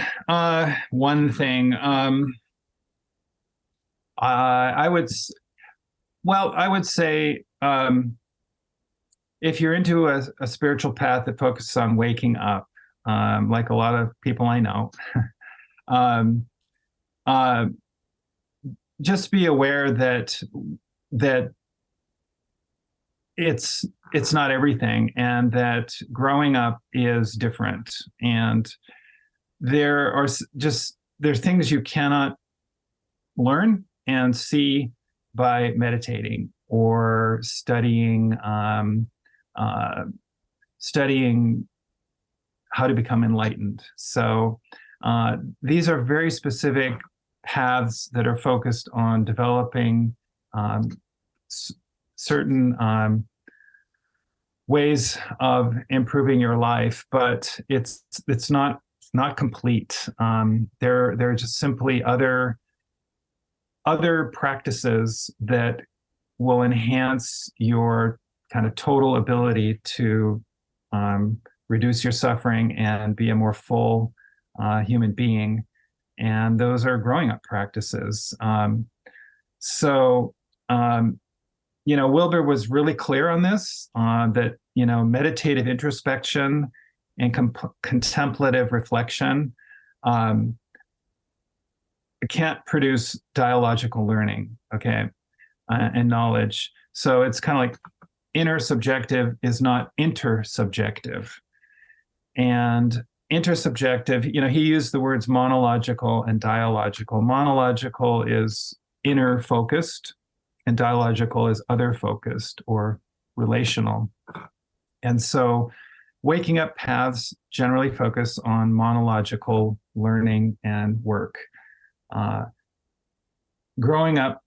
one thing. I would I would say if you're into a spiritual path that focuses on waking up, like a lot of people I know, um, uh, just be aware that it's not everything, and that growing up is different, and there are there's things you cannot learn and see by meditating or uh, studying how to become enlightened. So these are very specific paths that are focused on developing um, certain ways of improving your life, but it's not complete. There are just simply other practices that will enhance your kind of total ability to reduce your suffering and be a more full human being. And those are growing up practices. So um, Wilber was really clear on this, that, meditative introspection and contemplative reflection um, can't produce dialogical learning, okay, and knowledge. So it's kind of like intersubjective is not intersubjective. And intersubjective, he used the words monological and dialogical. Monological is inner focused, and dialogical is other focused or relational. And so waking up paths generally focus on monological learning and work. Growing up,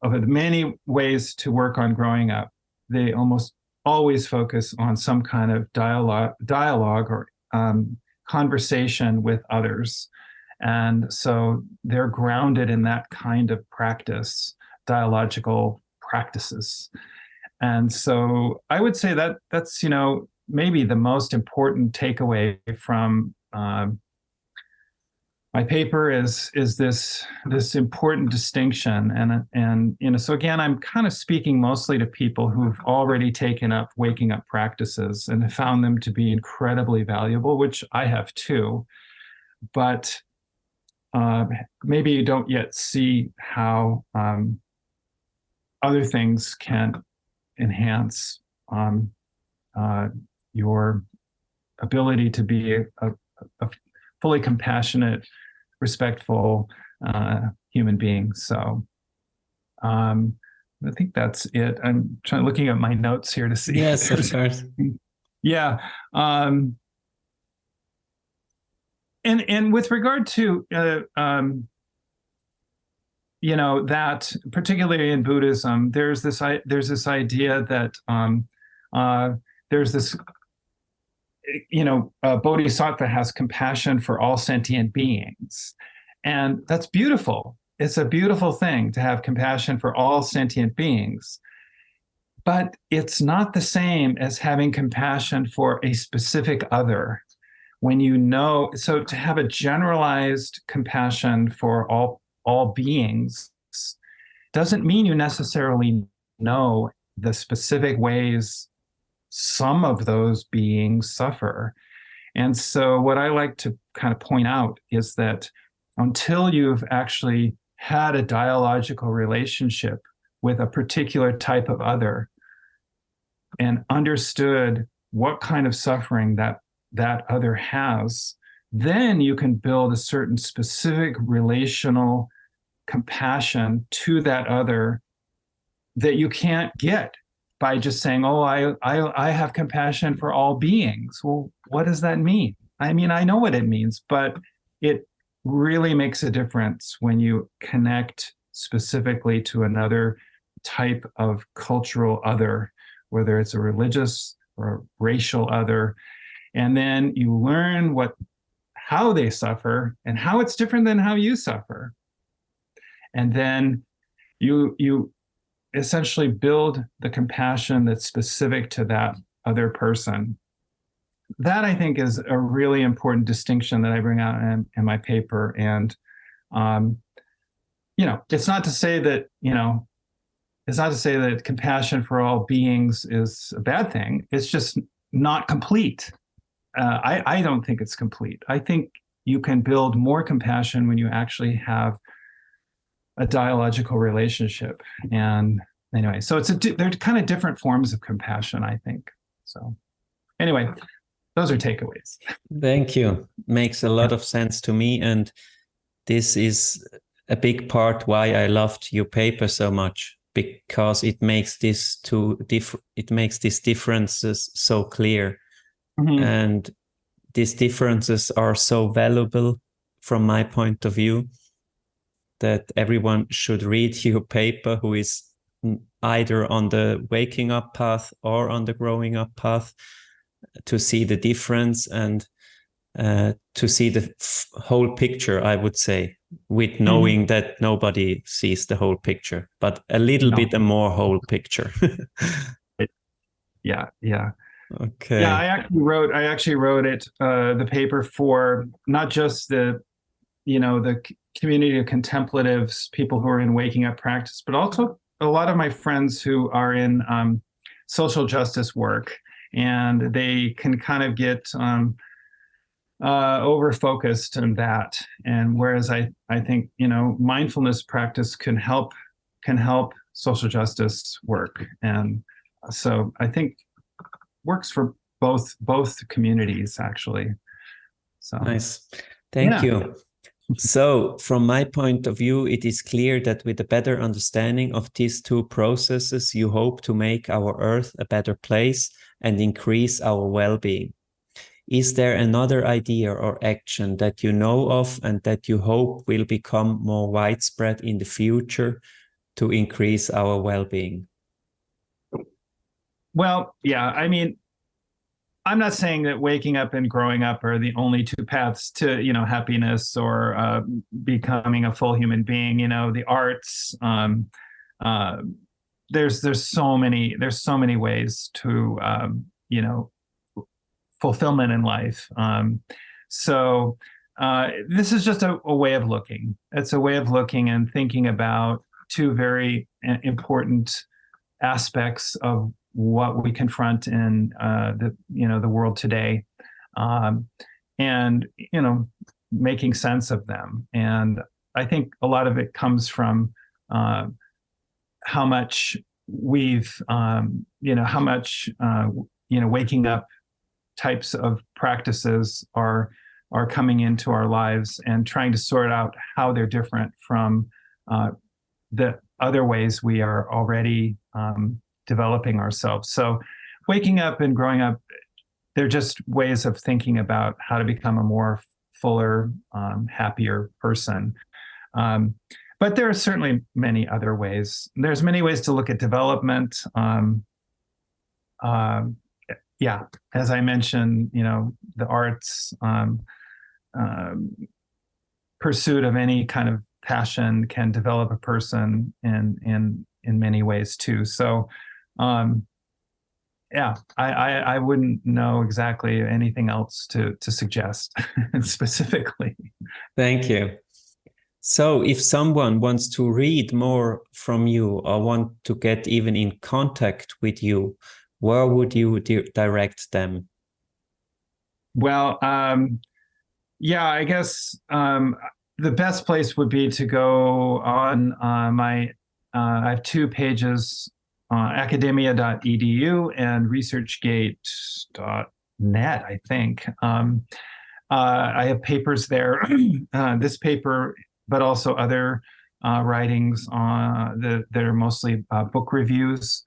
of the many ways to work on growing up, they almost always focus on some kind of dialogue or conversation with others. And so they're grounded in that kind of practice, dialogical practices. And so I would say that that's, maybe the most important takeaway from my paper is this important distinction. And so again, I'm kind of speaking mostly to people who've already taken up waking up practices and have found them to be incredibly valuable, which I have too. But maybe you don't yet see how other things can enhance your ability to be a fully compassionate, respectful human being. So I think that's it. I'm looking at my notes here to see. Yes, of course. Yeah. And with regard to that particularly in Buddhism, there's this idea that there's this bodhisattva has compassion for all sentient beings, and that's beautiful. It's a beautiful thing to have compassion for all sentient beings, but it's not the same as having compassion for a specific other. So to have a generalized compassion for all beings doesn't mean you necessarily know the specific ways some of those beings suffer. And so what I like to kind of point out is that until you've actually had a dialogical relationship with a particular type of other and understood what kind of suffering that other has, then you can build a certain specific relational compassion to that other that you can't get by just saying, oh, I have compassion for all beings. Well, what does that mean? I mean, I know what it means, but it really makes a difference when you connect specifically to another type of cultural other, whether it's a religious or a racial other. And then you learn how they suffer and how it's different than how you suffer. And then you essentially build the compassion that's specific to that other person. That, I think, is a really important distinction that I bring out in my paper. And, it's not to say that, compassion for all beings is a bad thing. It's just not complete. I don't think it's complete. I think you can build more compassion when you actually have a dialogical relationship. And anyway, so they're kind of different forms of compassion, I think. So anyway, those are takeaways. Thank you. Makes a lot of sense to me. And this is a big part why I loved your paper so much, because it makes these differences so clear. Mm-hmm. And these differences are so valuable from my point of view that everyone should read your paper who is either on the waking up path or on the growing up path, to see the difference and to see the whole picture, I would say, with knowing that nobody sees the whole picture, but a little bit a more whole picture. Yeah. Okay. Yeah, I actually wrote it, the paper, for not just the community of contemplatives, people who are in waking up practice, but also a lot of my friends who are in social justice work, and they can kind of get over focused on that. And whereas I think, mindfulness practice can help social justice work. And so I think works for both communities actually. So Nice. Thank yeah. you. So, from my point of view, it is clear that with a better understanding of these two processes, you hope to make our Earth a better place and increase our well-being. Is there another idea or action that you know of and that you hope will become more widespread in the future to increase our well-being? Well, yeah, I mean, I'm not saying that waking up and growing up are the only two paths to, happiness or becoming a full human being. The arts, uh, there's so many ways to, fulfillment in life. So this is just a way of looking. It's a way of looking and thinking about two very important aspects of what we confront in the world today, um, and making sense of them. And I think a lot of it comes from how much we've how much waking up types of practices are coming into our lives, and trying to sort out how they're different from the other ways we are already developing ourselves. So waking up and growing up, they're just ways of thinking about how to become a more fuller, happier person. But there are certainly many other ways. There's many ways to look at development. Yeah, as I mentioned, the arts, pursuit of any kind of passion can develop a person in many ways too. So yeah, I wouldn't know exactly anything else to suggest specifically. Thank you. So if someone wants to read more from you or want to get even in contact with you, where would you direct them? Well, yeah, I guess the best place would be to go on I have two pages, Academia.edu and ResearchGate.net, I think. I have papers there, this paper, but also other writings that are mostly book reviews,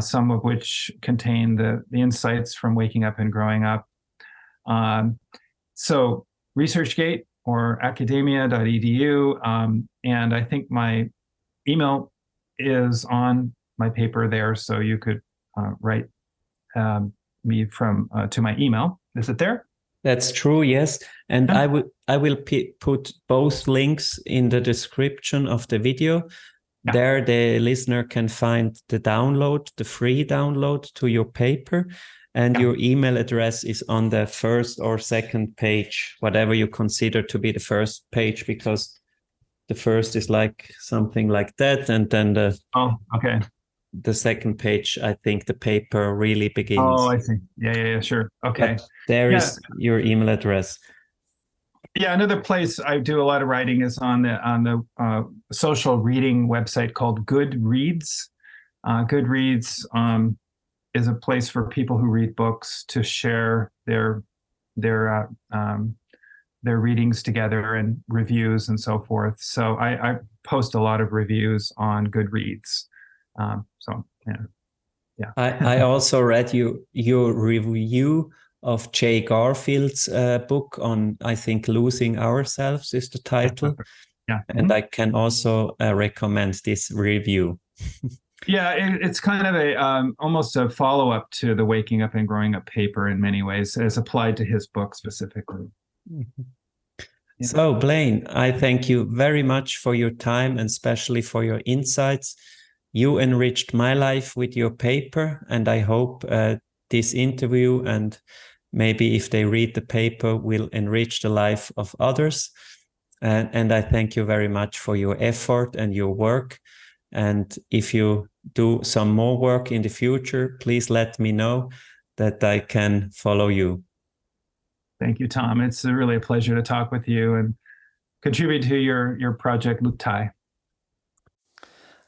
some of which contain the insights from waking up and growing up. So ResearchGate or Academia.edu, and I think my email is on my paper there, so you could write me to my email. Is it there? That's true, yes. And Yeah. I will put both links in the description of the video. Yeah. There the listener can find the free download to your paper, and your email address is on the first or second page, whatever you consider to be the first page, because the first is like something like that, and then the second page, I think the paper really begins. Oh, I see. Yeah, sure. Okay. But there is your email address. Yeah, another place I do a lot of writing is on the social reading website called Goodreads. Goodreads is a place for people who read books to share their readings together and reviews and so forth. So I post a lot of reviews on Goodreads. So yeah. I also read your review of Jay Garfield's book on, I think, Losing Ourselves is the title. Yeah. And I can also recommend this review. Yeah, it's kind of almost a follow-up to the Waking Up and Growing Up paper in many ways, as applied to his book specifically. Mm-hmm. Yeah. So, Blaine, I thank you very much for your time and especially for your insights. You enriched my life with your paper, and I hope this interview and maybe if they read the paper will enrich the life of others. And I thank you very much for your effort and your work. And if you do some more work in the future, please let me know that I can follow you. Thank you, Tom. It's really a pleasure to talk with you and contribute to your project, LUTTAI.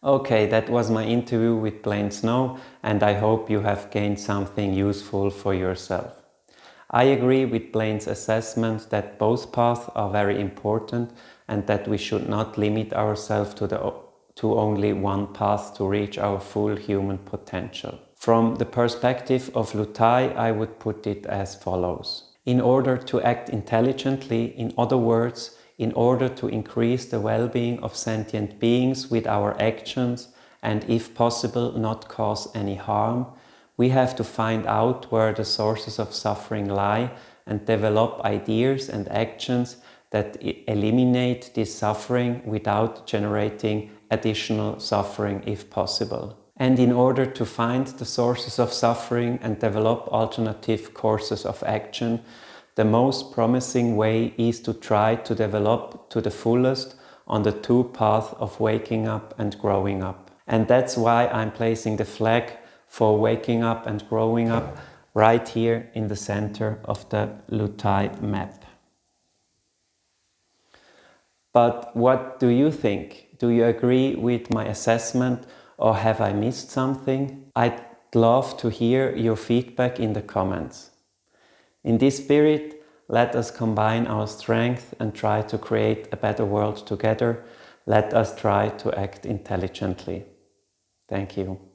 Okay, that was my interview with Blaine Snow, and I hope you have gained something useful for yourself. I agree with Blaine's assessment that both paths are very important and that we should not limit ourselves to only one path to reach our full human potential. From the perspective of LUTTAI, I would put it as follows. In order to act intelligently, in other words, in order to increase the well-being of sentient beings with our actions and, if possible, not cause any harm, we have to find out where the sources of suffering lie and develop ideas and actions that eliminate this suffering without generating additional suffering if possible. And in order to find the sources of suffering and develop alternative courses of action, the most promising way is to try to develop to the fullest on the two paths of waking up and growing up. And that's why I'm placing the flag for waking up and growing up right here in the center of the LUTTAI map. But what do you think? Do you agree with my assessment, or have I missed something? I'd love to hear your feedback in the comments. In this spirit, let us combine our strength and try to create a better world together. Let us try to act intelligently. Thank you.